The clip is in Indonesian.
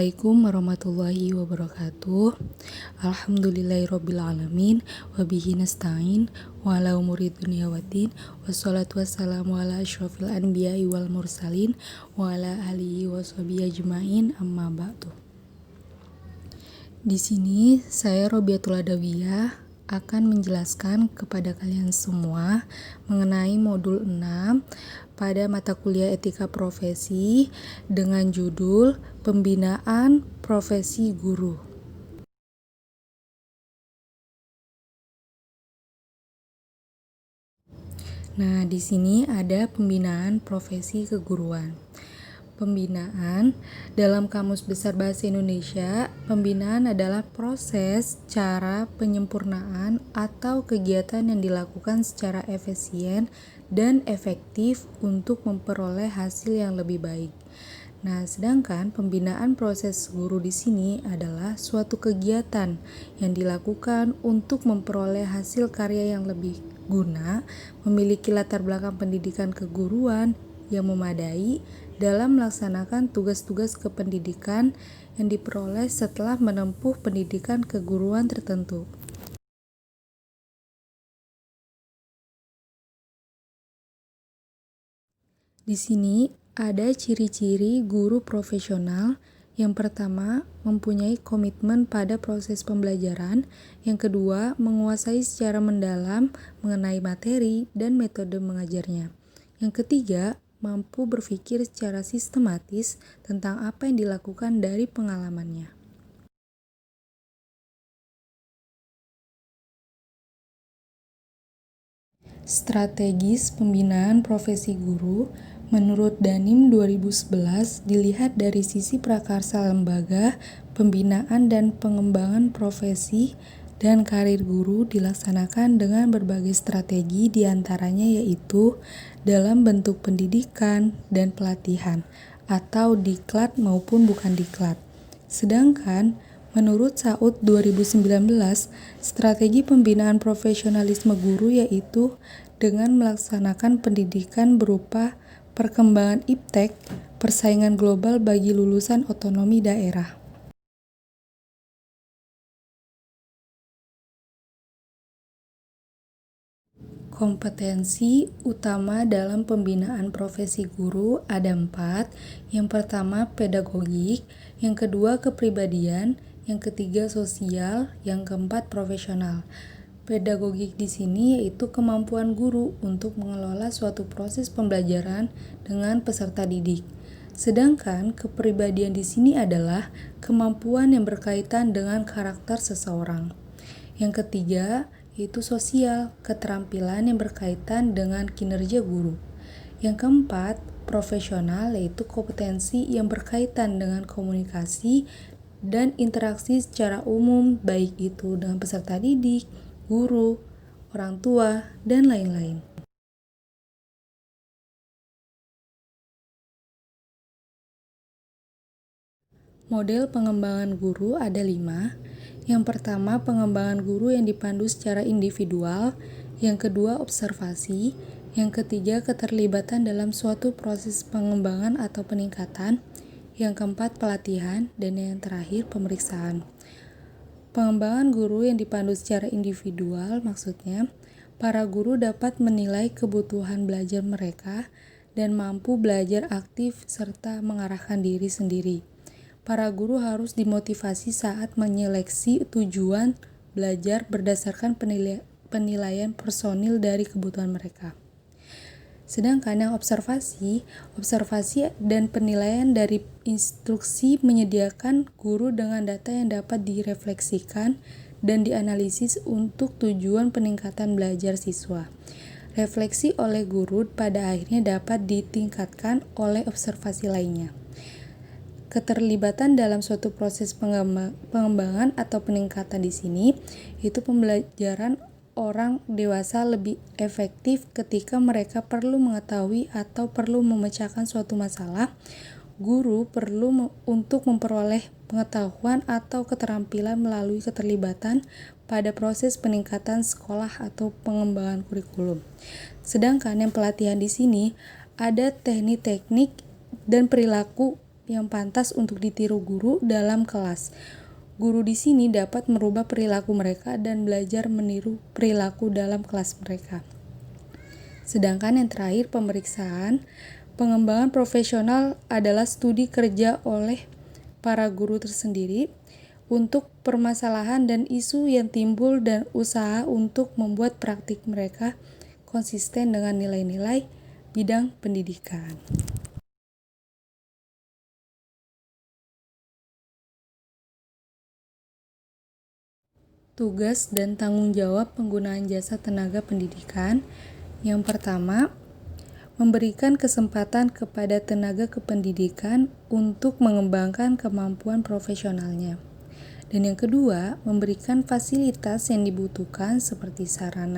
Assalamualaikum warahmatullahi wabarakatuh. Alhamdulillahirrabbilalamin. Wabihi nasta'in. Wa ala umuri dunya waddin. Wassalatu wassalamu ala asyrafil anbiya'i wal mursalin. Wa ala alihi wa sahbihi ajma'in. Amma ba'du. Di sini saya Robiatul Adawiyah akan menjelaskan kepada kalian semua mengenai modul 6 pada mata kuliah etika profesi dengan judul Pembinaan Profesi Guru. Nah, di sini ada pembinaan profesi keguruan. Pembinaan dalam Kamus Besar Bahasa Indonesia, pembinaan adalah proses, cara, penyempurnaan, atau kegiatan yang dilakukan secara efisien dan efektif untuk memperoleh hasil yang lebih baik. Nah, sedangkan pembinaan proses guru di sini adalah suatu kegiatan yang dilakukan untuk memperoleh hasil karya yang lebih guna, memiliki latar belakang pendidikan keguruan yang memadai dalam melaksanakan tugas-tugas kependidikan yang diperoleh setelah menempuh pendidikan keguruan tertentu. Di sini ada ciri-ciri guru profesional. Yang pertama, mempunyai komitmen pada proses pembelajaran. Yang kedua, menguasai secara mendalam mengenai materi dan metode mengajarnya. Yang ketiga, mampu berpikir secara sistematis tentang apa yang dilakukan dari pengalamannya. Strategis pembinaan profesi guru menurut Danim 2011 dilihat dari sisi prakarsa lembaga, pembinaan dan pengembangan profesi dan karir guru dilaksanakan dengan berbagai strategi diantaranya yaitu dalam bentuk pendidikan dan pelatihan atau diklat maupun bukan diklat. Sedangkan menurut Saud 2019, strategi pembinaan profesionalisme guru yaitu dengan melaksanakan pendidikan berupa perkembangan iptek, persaingan global bagi lulusan otonomi daerah. Kompetensi utama dalam pembinaan profesi guru ada 4. Yang pertama pedagogik, yang kedua kepribadian, yang ketiga sosial, yang keempat profesional. Pedagogik di sini yaitu kemampuan guru untuk mengelola suatu proses pembelajaran dengan peserta didik. Sedangkan kepribadian di sini adalah kemampuan yang berkaitan dengan karakter seseorang. Yang ketiga yaitu sosial, keterampilan yang berkaitan dengan kinerja guru. Yang keempat, profesional yaitu kompetensi yang berkaitan dengan komunikasi dan interaksi secara umum, baik itu dengan peserta didik, guru, orang tua, dan lain-lain. Model pengembangan guru ada 5. Yang pertama, pengembangan guru yang dipandu secara individual. Yang kedua, observasi. Yang ketiga, keterlibatan dalam suatu proses pengembangan atau peningkatan. Yang keempat, pelatihan. Dan yang terakhir, pemeriksaan. Pengembangan guru yang dipandu secara individual maksudnya, para guru dapat menilai kebutuhan belajar mereka dan mampu belajar aktif serta mengarahkan diri sendiri. Para guru harus dimotivasi saat menyeleksi tujuan belajar berdasarkan penilaian personil dari kebutuhan mereka. Sedangkan yang observasi dan penilaian dari instruksi menyediakan guru dengan data yang dapat direfleksikan dan dianalisis untuk tujuan peningkatan belajar siswa. Refleksi oleh guru pada akhirnya dapat ditingkatkan oleh observasi lainnya. Keterlibatan dalam suatu proses pengembangan atau peningkatan di sini itu pembelajaran orang dewasa lebih efektif ketika mereka perlu mengetahui atau perlu memecahkan suatu masalah. Guru perlu untuk memperoleh pengetahuan atau keterampilan melalui keterlibatan pada proses peningkatan sekolah atau pengembangan kurikulum. Sedangkan yang pelatihan di sini ada teknik-teknik dan perilaku yang pantas untuk ditiru guru dalam kelas. Guru di sini dapat merubah perilaku mereka dan belajar meniru perilaku dalam kelas mereka. Sedangkan yang terakhir, pemeriksaan. Pengembangan profesional adalah studi kerja oleh para guru tersendiri untuk permasalahan dan isu yang timbul dan usaha untuk membuat praktik mereka konsisten dengan nilai-nilai bidang pendidikan. Tugas dan tanggung jawab penggunaan jasa tenaga pendidikan. Yang pertama, memberikan kesempatan kepada tenaga kependidikan untuk mengembangkan kemampuan profesionalnya. Dan yang kedua, memberikan fasilitas yang dibutuhkan seperti sarana